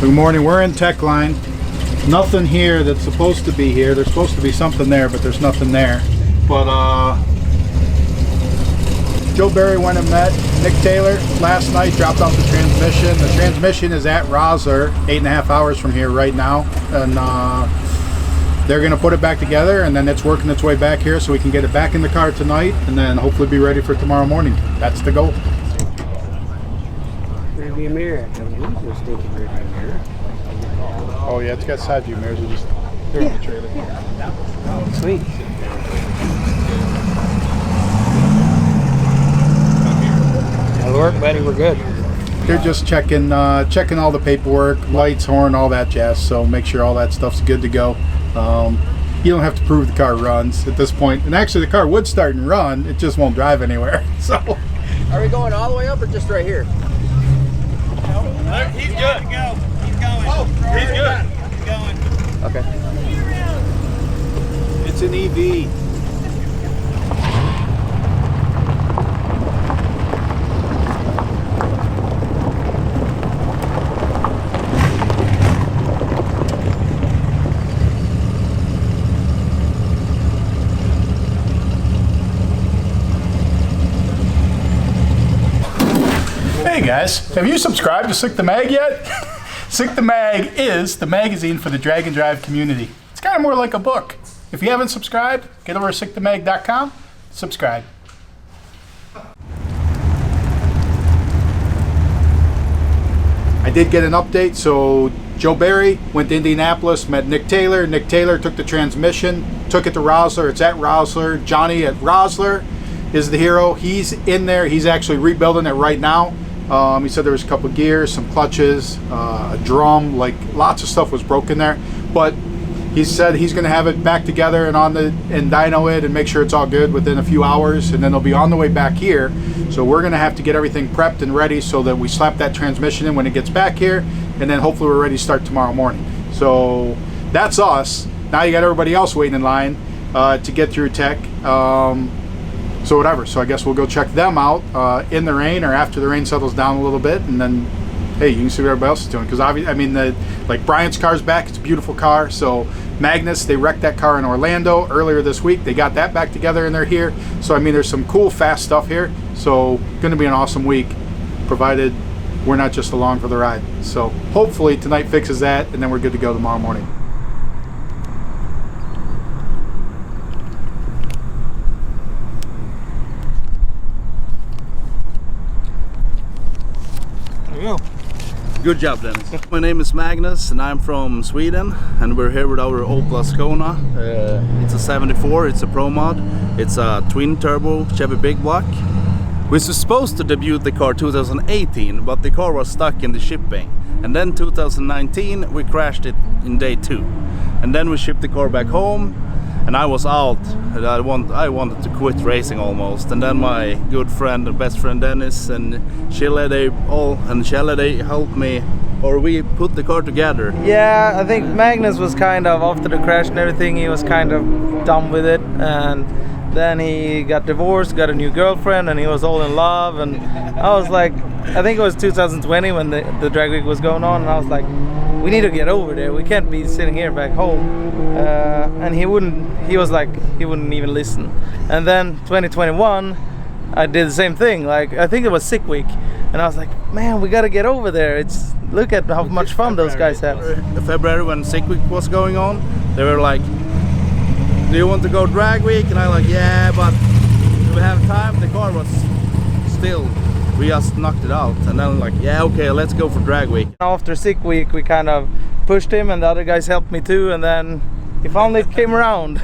Good morning. We're in tech line. Nothing here that's supposed to be here. There's supposed to be something there, but there's nothing there. But Joe Barry went and met Nick Taylor last night, dropped off the transmission. The transmission is at Rosler, 8.5 hours from here right now, and they're going to put it back together, and then it's working its way back here so we can get it back in the car tonight and then hopefully be ready for tomorrow morning. That's the goal. Rearview mirror. Oh yeah, it's got side view mirrors. They're in the trailer. Yeah. Sweet. That'll work, buddy. We're good. They're just checking all the paperwork, lights, horn, all that jazz. So make sure all that stuff's good to go. You don't have to prove the car runs at this point. And actually, the car would start and run. It just won't drive anywhere. So. Are we going all the way up or just right here? He's good. Go. He's going. Oh, he's good. He's going. Okay. It's an EV. Hey guys, have you subscribed to Sick the Mag yet? Sick the Mag is the magazine for the drag and drive community. It's kind of more like a book. If you haven't subscribed, get over to sickthemag.com, subscribe. I did get an update, so Joe Barry went to Indianapolis, met Nick Taylor. Nick Taylor took the transmission, took it to Rosler. It's at Rosler. Johnny at Rosler is the hero. He's in there. He's actually rebuilding it right now. He said there was a couple gears, some clutches, a drum, like lots of stuff was broken there. But he said he's going to have it back together and dyno it and make sure it's all good within a few hours, and then they'll be on the way back here. So we're going to have to get everything prepped and ready so that we slap that transmission in when it gets back here, and then hopefully we're ready to start tomorrow morning. So that's us. Now you got everybody else waiting in line to get through tech. So whatever, so I guess we'll go check them out in the rain or after the rain settles down a little bit, and then hey, you can see what everybody else is doing, because I mean, like Brian's car's back. It's a beautiful car. So Magnus, they wrecked that car in Orlando earlier this week. They got that back together and they're here. So I mean, there's some cool fast stuff here. So going to be an awesome week, provided we're not just along for the ride. So hopefully tonight fixes that, and then we're good to go tomorrow morning. Good job, Dennis. My name is Magnus and I'm from Sweden, and we're here with our Opel Ascona. It's a 74, it's a Pro Mod. It's a twin turbo Chevy big block. We were supposed to debut the car 2018, but the car was stuck in the shipping. And then 2019 we crashed it in day 2. And then we shipped the car back home, and I was out. And I wanted to quit racing almost. And then my good friend and best friend Dennis and Chile, they helped me, or we put the car together. Yeah, I think Magnus was kind of, after the crash and everything, he was kind of done with it. And then he got divorced, got a new girlfriend, and he was all in love. And I was like, I think it was 2020 when the drag week was going on, and I was like, we need to get over there. We can't be sitting here back home. And he wouldn't even listen. And then 2021, I did the same thing. Like, I think it was sick week, and I was like, man, we gotta get over there. Look at how much fun those guys have. February, when sick week was going on, they were like, do you want to go drag week? And I like, yeah, but do we have time? The car was still, we just knocked it out. And then like, yeah, okay, let's go for drag week. After sick week, we kind of pushed him, and the other guys helped me too, and then he finally came around.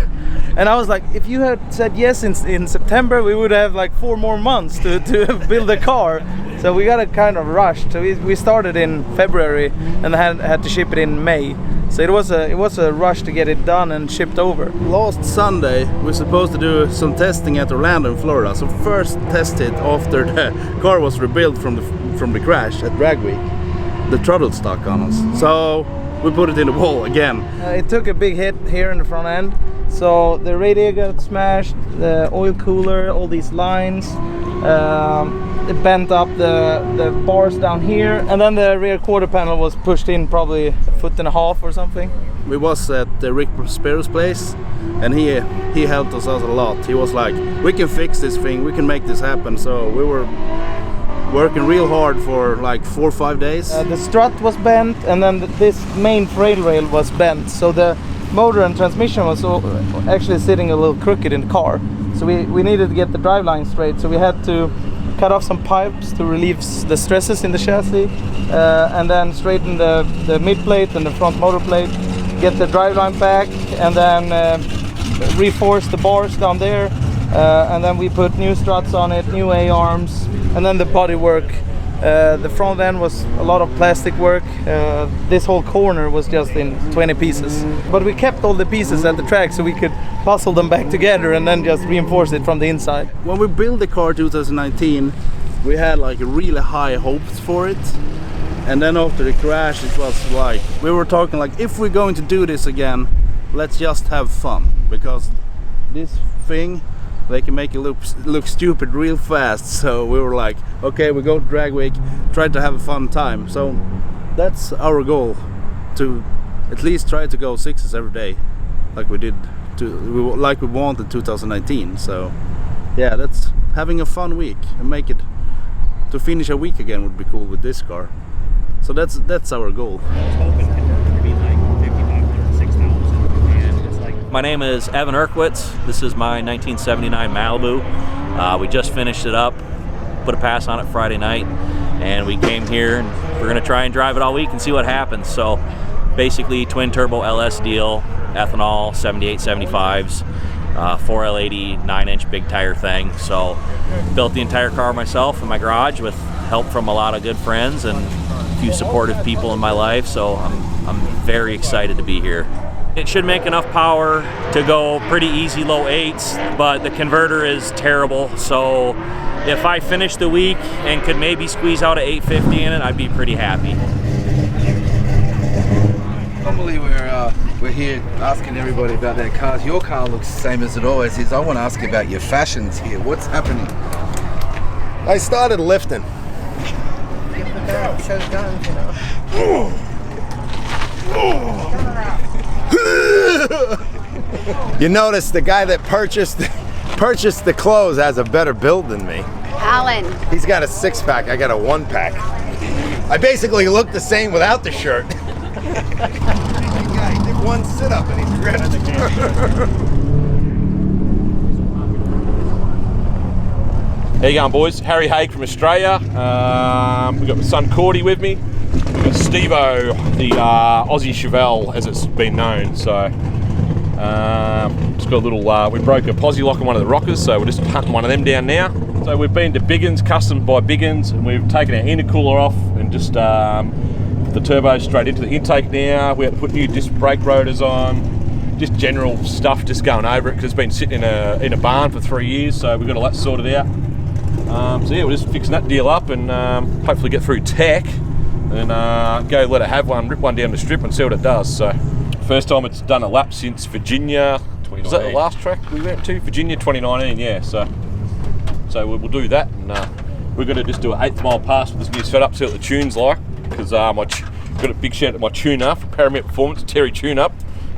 And I was like, if you had said yes in September, we would have like 4 more months to build a car. So we got it kind of rushed. So we started in February and had to ship it in May. So it was a rush to get it done and shipped over. Last Sunday we were supposed to do some testing at Orlando in Florida. So first tested after the car was rebuilt from the crash at drag week. The throttle stuck on us. So we put it in the wall again. It took a big hit here in the front end. So the radiator got smashed, the oil cooler, all these lines. It bent up the bars down here, and then the rear quarter panel was pushed in probably 1.5 feet or something. We was at Rick Spero's place, and he helped us out a lot. He was like, we can fix this thing, we can make this happen. So we were working real hard for like 4 or 5 days. The strut was bent, and then this main trail rail was bent, so the motor and transmission was actually sitting a little crooked in the car. So we needed to get the driveline straight, so we had to cut off some pipes to relieve the stresses in the chassis, and then straighten the mid plate and the front motor plate, get the driveline back, and then reinforce the bars down there, and then we put new struts on it, new A-arms, and then the body work. The front end was a lot of plastic work. This whole corner was just in 20 pieces, but we kept all the pieces at the track so we could puzzle them back together and then just reinforce it from the inside. When we built the car 2019, we had like really high hopes for it, and then after the crash it was like we were talking like, if we're going to do this again, let's just have fun, because this thing, they can make it look stupid real fast. So we were like, okay, we go to drag week, try to have a fun time. So that's our goal, to at least try to go 6s every day, like we did like we wanted 2019. So yeah, that's having a fun week, and make it to finish a week again would be cool with this car. So that's our goal. My name is Evan Erkwitz. This is my 1979 Malibu. We just finished it up, put a pass on it Friday night, and we came here and we're gonna try and drive it all week and see what happens. So basically twin turbo LS deal, ethanol, 78, 75s, 4L80, 9-inch big tire thing. So built the entire car myself in my garage with help from a lot of good friends and a few supportive people in my life. So I'm very excited to be here. It should make enough power to go pretty easy low 8s, but the converter is terrible. So if I finish the week and could maybe squeeze out a 850 in it, I'd be pretty happy. Normally we're here asking everybody about their cars. Your car looks the same as it always is. I want to ask you about your fashions here. What's happening? I started lifting. Get the barrel, show guns, you know. You notice the guy that purchased the clothes has a better build than me. Alan. He's got a 6-pack, I got a 1-pack. I basically look the same without the shirt. He did one sit-up and he's ready to go. How you going, boys? Harry Haig from Australia. We've got my son Cordy with me. We've got Steve-O, the Aussie Chevelle, as it's been known. So just got a little, we broke a posi lock on one of the rockers, so we're just hunting one of them down now. So we've been to Biggins, custom by Biggins, and we've taken our intercooler off and just put the turbo straight into the intake now. We had to put new disc brake rotors on, just general stuff, just going over it, because it's been sitting in a barn for 3 years, so we've got all that sorted out. So yeah, we're just fixing that deal up and hopefully get through tech and go let it have one, rip one down the strip and see what it does. So first time it's done a lap since Virginia. Was that the last track we went to? Virginia 2019, yeah. So we'll do that, and we're going to just do an 8th mile pass with this new setup, see what the tune's like, because got a big shout out to my tuner from Paramount Performance, Terry Tune Up.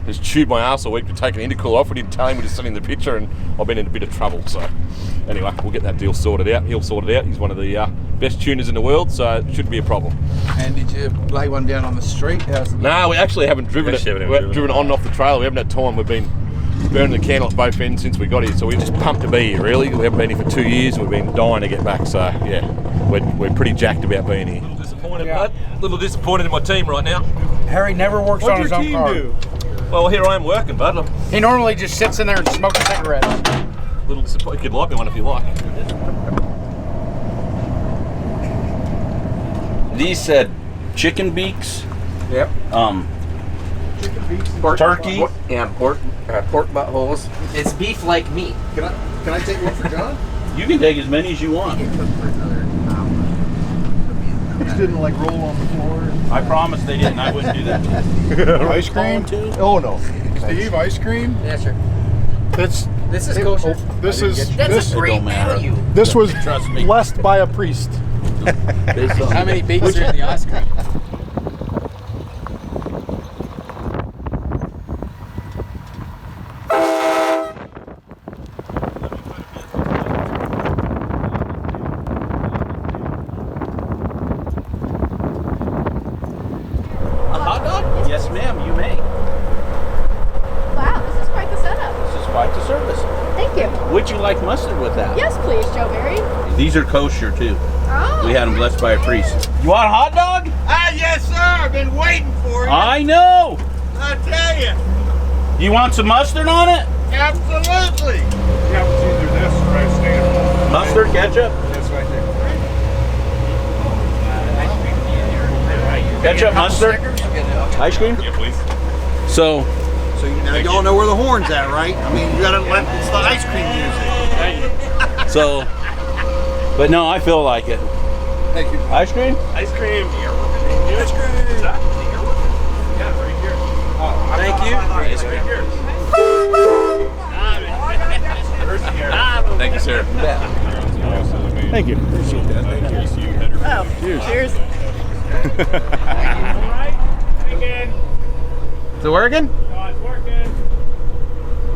Has chewed my ass all week for taking the intercooler off. We didn't tell him, we just sent him the picture, and I've been in a bit of trouble. So anyway, we'll get that deal sorted out. He'll sort it out. He's one of the best tuners in the world, so it shouldn't be a problem. And did you lay one down on the street? No, we actually haven't driven it. We've driven on and off the trailer. We haven't had time. We've been burning the candle at both ends since we got here, so we're just pumped to be here, really. We haven't been here for 2 years, and we've been dying to get back. So yeah, we're pretty jacked about being here. A little disappointed in my team right now. Harry never works on his own car. Do? Well, here I am working, bud. He normally just sits in there and smokes cigarettes. A little disappointed. You could like me one if you like. These said chicken beaks. Yep. Chicken beaks, turkey. Pork buttholes. It's beef like meat. Can I take one for John? You can take as many as you want. didn't like roll on the floor. I promised they didn't. I wouldn't do that. Ice cream? Oh no. Steve, ice cream? Yeah, sure. This is kosher. This is That's a great value. This was Trust me. blessed by a priest. How many beaks are in the ice cream? A hot dog? Yes, ma'am. You may. Wow, this is quite the setup. This is quite the service. Thank you. Would you like mustard with that? Yes, please, Joe Barry. These are kosher too. Oh. We had them blessed by a priest. You want a hot dog? Ah, yes, sir. I've been waiting for you. I know. I tell you. You want some mustard on it? Absolutely. Yeah, it's either this or I stand. Mustard, ketchup? That's right there. Ketchup, mustard, ice cream? Yeah, please. So, Now y'all know where the horn's at, right? I mean, you gotta let it's the ice cream music. so, but no, I feel like it. Thank you. Ice cream? Ice cream. Ice cream. Thank you. Ice cream. Thank you, sir. Thank you. Appreciate that. Thank you. Oh, cheers. Is it working? Oh, it's working.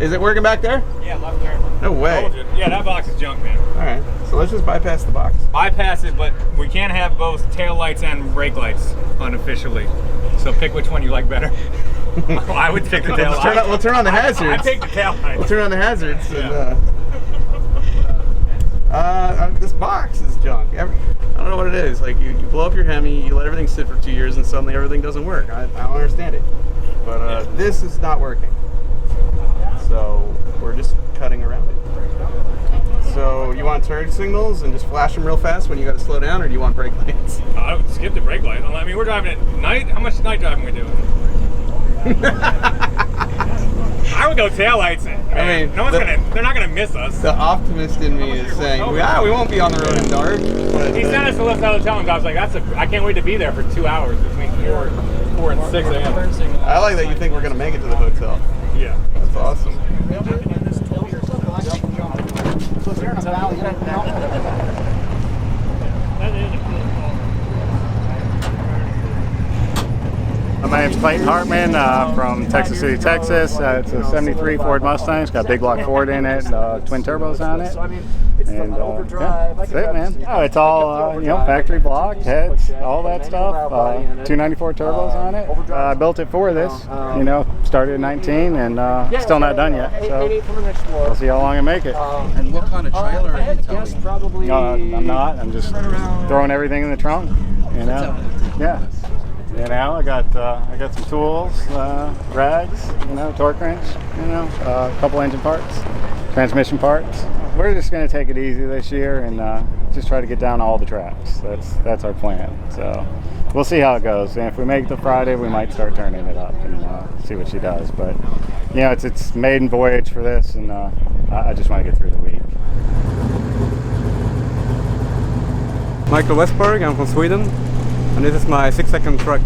Is it working back there? Yeah, left there. No way. Yeah, that box is junk, man. All right, so let's just bypass the box. Bypass it, but we can't have both tail lights and brake lights unofficially. So pick which one you like better. I would pick the tail lights. We'll turn on the hazards. I pick the tail lights. We'll turn on the hazards. Yeah. And, this box is junk. I don't know what it is. Like you blow up your Hemi, you let everything sit for 2 years, and suddenly everything doesn't work. I don't understand it. But this is not working. So we're just cutting around it. So you want turn signals and just flash them real fast when you got to slow down, or do you want brake lights? I would skip the brake light. I mean, we're driving at night. How much night driving are we doing? I would go tail lights. I mean, no one's they're not gonna miss us. The optimist in me is saying, we won't be on the road in dark. But He sent us a list out of town. I was like, I can't wait to be there for 2 hours between 4 and 6 a.m. I like that you think we're gonna make it to the hotel. Yeah. That's awesome. My name's Clayton Hartman from Texas City, Texas. It's a 73 Ford Mustang. It's got big block Ford in it, twin turbos on it. And yeah, that's it, man. Oh, it's all factory block, heads, all that stuff. 294 turbos on it. I built it for this. Started in 19 and still not done yet. So we'll see how long I make it. And what kind of trailer are you telling me? I'm not. I'm just throwing everything in the trunk. Yeah. I got some tools, rags, torque wrench, a couple engine parts, transmission parts. We're just going to take it easy this year and just try to get down all the tracks. That's our plan. So we'll see how it goes. And if we make it to Friday, we might start turning it up and see what she does. But it's maiden voyage for this, and I just want to get through the week. Michael Westberg, I'm from Sweden, and this is my 6-second truck.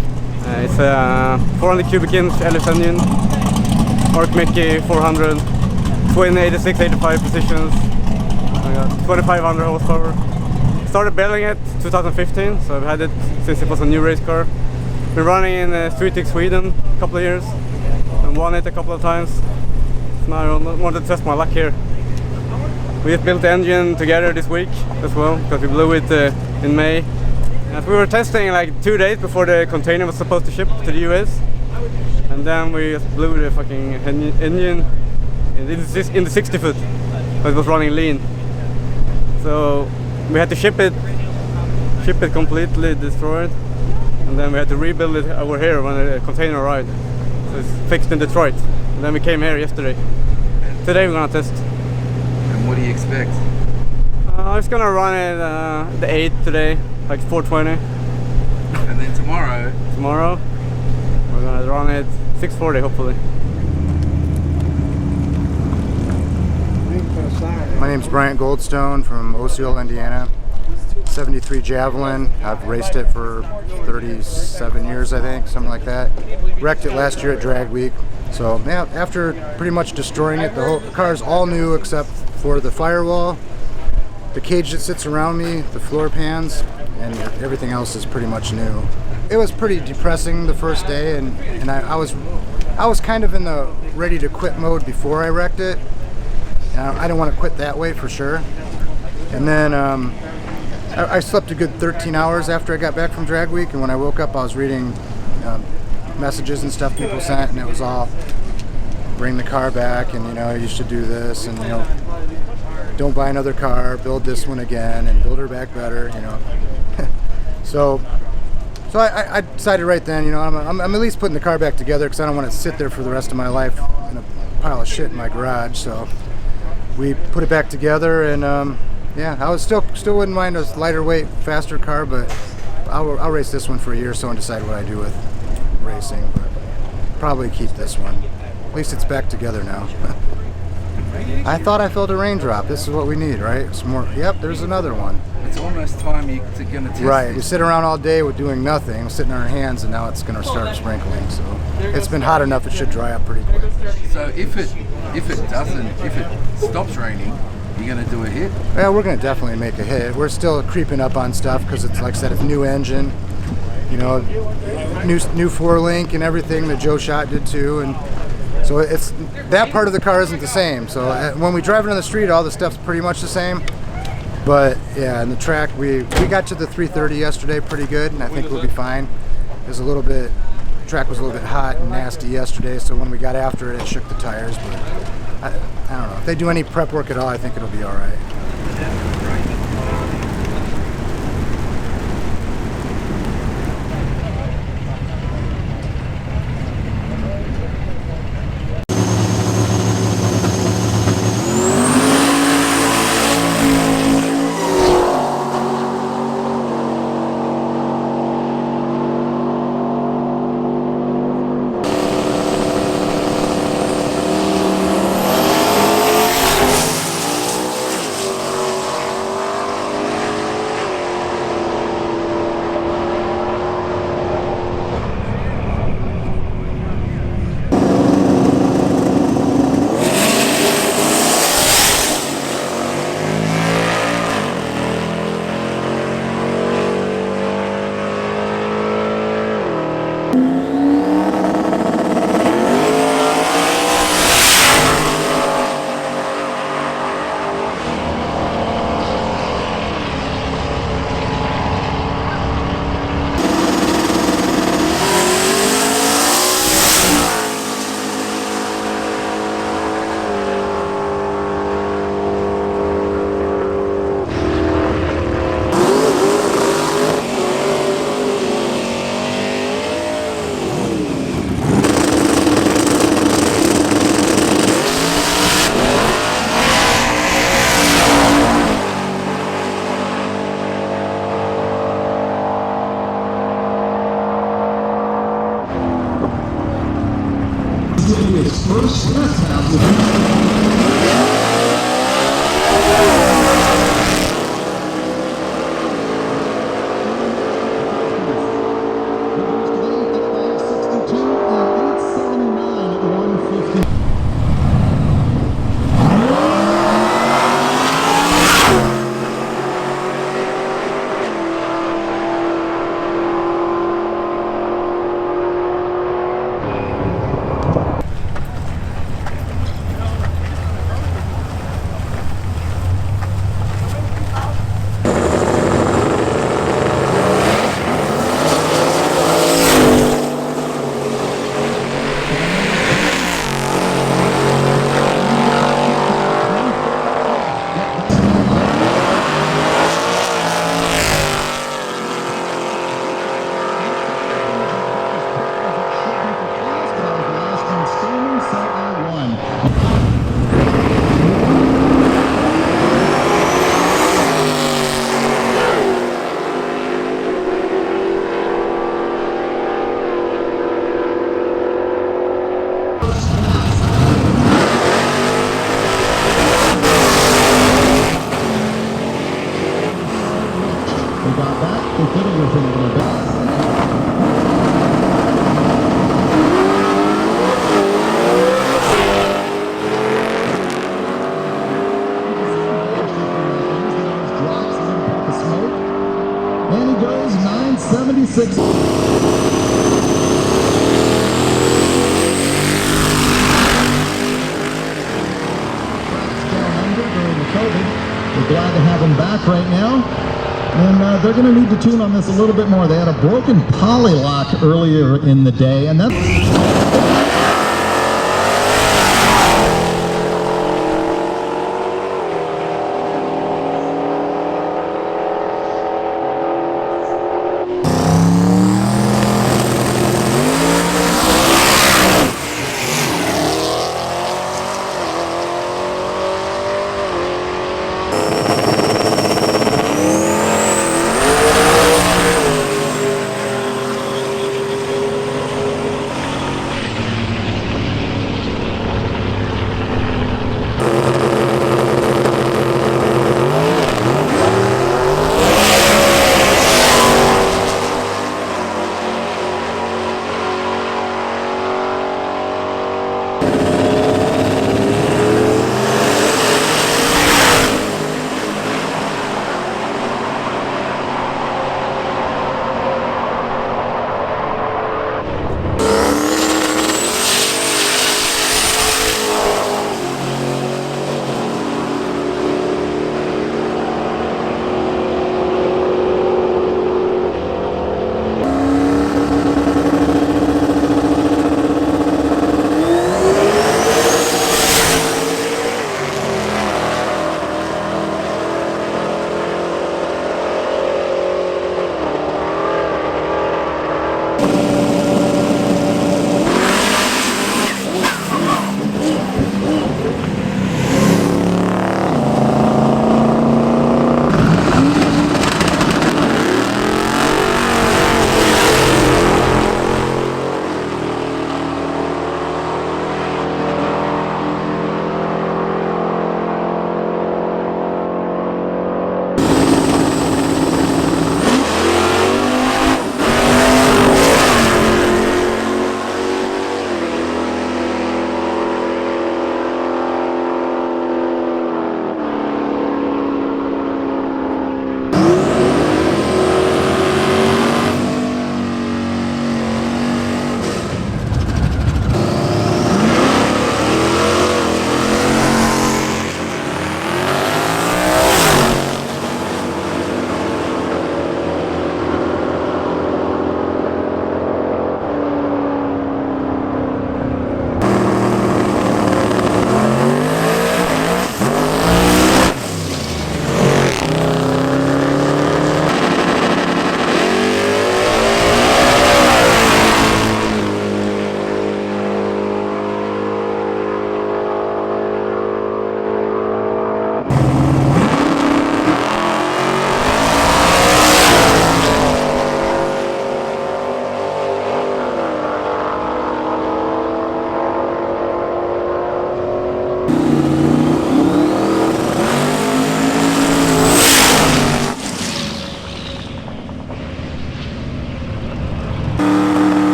It's a 400 cubic inch LS engine, Arc Mickey 400, twin 86-85 positions, 2500 horsepower. Started building it 2015, so I've had it since it was a new race car. Been running in Street League Sweden a couple of years and won it a couple of times. So now I wanted to test my luck here. We just built the engine together this week as well, because we blew it in May. And we were testing like 2 days before the container was supposed to ship to the US. And then we just blew the fucking engine in the 60 foot, but it was running lean. So we had to ship it completely destroyed. And then we had to rebuild it over here when the container arrived. So it's fixed in Detroit. And then we came here yesterday. Today we're gonna test. And what do you expect? I was gonna run it the 8 today, like 420. And then tomorrow? Tomorrow, we're gonna run it 640 hopefully. My name's Bryant Goldstone from Osceola, Indiana. 73 Javelin. I've raced it for 37 years, I think, something like that. Wrecked it last year at Drag Week. So yeah, after pretty much destroying it, the car is all new except for the firewall, the cage that sits around me, the floor pans, and everything else is pretty much new. It was pretty depressing the first day, and I was kind of in the ready to quit mode before I wrecked it. I didn't want to quit that way for sure. And then I slept a good 13 hours after I got back from Drag Week, and when I woke up I was reading messages and stuff people sent, and it was all bring the car back, and you should do this, and don't buy another car, build this one again, and build her back better, So I decided right then, I'm at least putting the car back together because I don't want it to sit there for the rest of my life in a pile of shit in my garage. So we put it back together, and yeah, I was still wouldn't mind a lighter weight, faster car, but I'll race this one for a year or so and decide what I do with racing. But probably keep this one. At least it's back together now. I thought I felt a raindrop. This is what we need, right? Some more. Yep, there's another one. It's almost time you're going to test Right, this. we sit around all day with doing nothing, sitting on our hands, and now it's going to start sprinkling. So it's been hot enough; it should dry up pretty quick. So if it stops raining, you're going to do a hit? Yeah, we're going to definitely make a hit. We're still creeping up on stuff because it's, like I said, it's new engine, new 4-link and everything that Joe Schott did too, and so it's that part of the car isn't the same. So when we drive it on the street, all the stuff's pretty much the same. But yeah, in the track, we got to the 330 yesterday pretty good, and I think we'll be fine. There's the track was a little bit hot and nasty yesterday, so when we got after it, it shook the tires. But I don't know. If they do any prep work at all, I think it'll be all right. 6. We're glad to have them back right now. And they're going to need to tune on this a little bit more. They had a broken poly lock earlier in the day, and that's...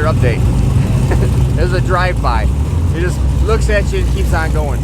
update. There's a drive-by. It just looks at you and keeps on going.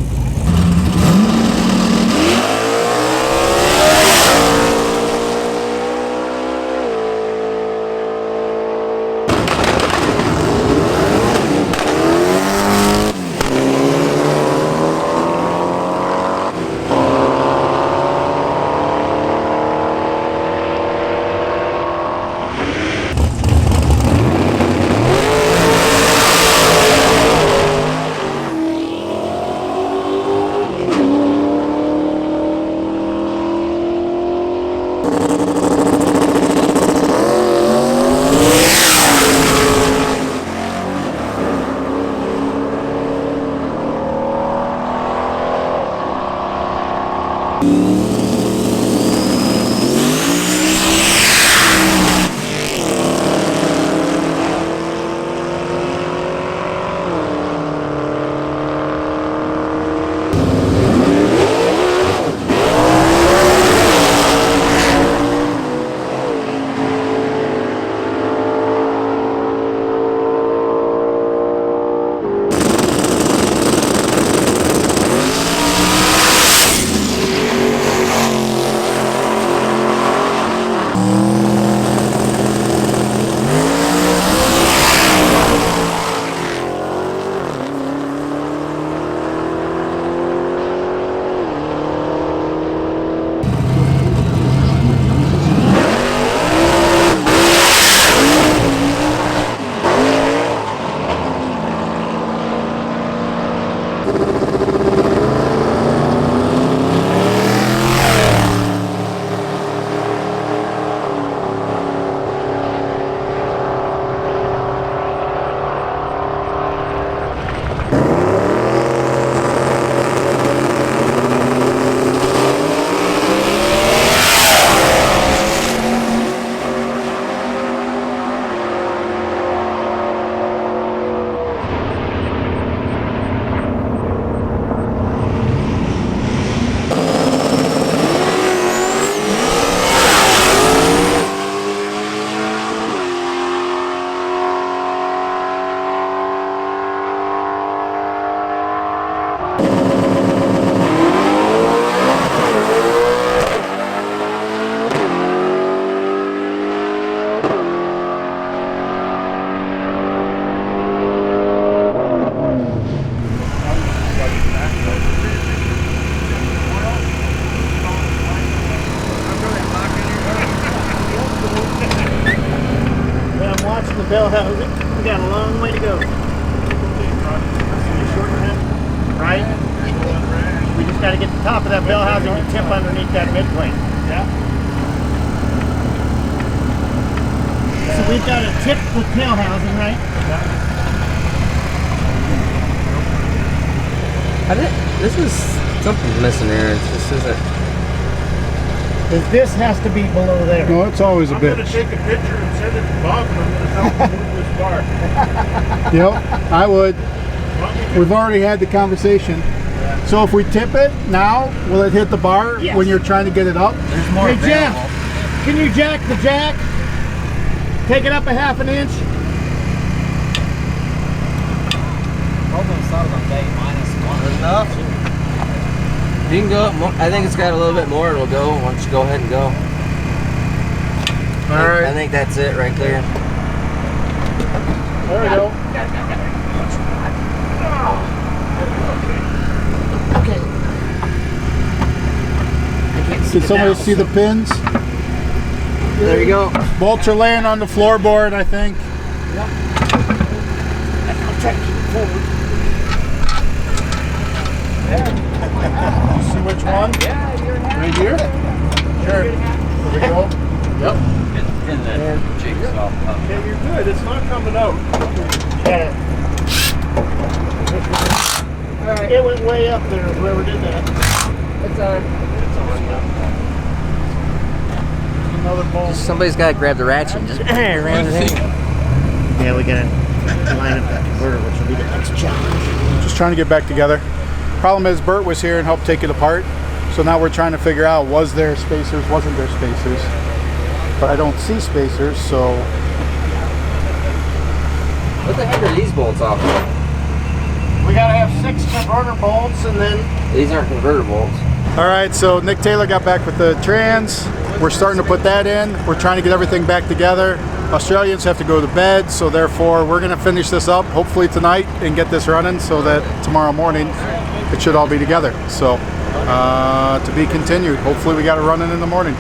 housing. We got a long way to go. Right? We just got to get the top of that bell housing to tip underneath that midplane. Yeah. So we've got to tip the tail housing, right? This is something's missing here. This isn't. This has to be below there. No, it's always a bit. I'm going to take a picture and send it to Bob, and I'm going to tell him to move this bar. Yep, I would. We've already had the conversation. So if we tip it now, will it hit the bar when you're trying to get it up? There's more. Hey, Jeff, can you jack the jack? Take it up a half an inch. Enough. You can go up more. I think it's got a little bit more. It'll go. Why don't you go ahead and go? All right. I think that's it right there. There we go. Okay. Can somebody see the pins? There you go. Bolts are laying on the floorboard, I think. Yep. I'll try to keep it forward. You see which one? Yeah, you're right here? Sure. There we go. Yep. Yeah, you're good. It's not coming out. Yeah. Alright. It went way up there, whoever did that. It's on. Another bolt. Somebody's got to grab the ratchet and just ram it in. Yeah, we gotta line up that converter, which will be the next challenge. Just trying to get back together. Problem is, Bert was here and helped take it apart. So now we're trying to figure out, was there spacers, wasn't there spacers? But I don't see spacers, so. What the heck are these bolts off of? We gotta have 6 converter bolts and then... These aren't converter bolts. All right, so Nick Taylor got back with the trans. We're starting to put that in. We're trying to get everything back together. Australians have to go to bed, so therefore we're gonna finish this up, hopefully tonight, and get this running so that tomorrow morning it should all be together. So to be continued. Hopefully we got it running in the morning.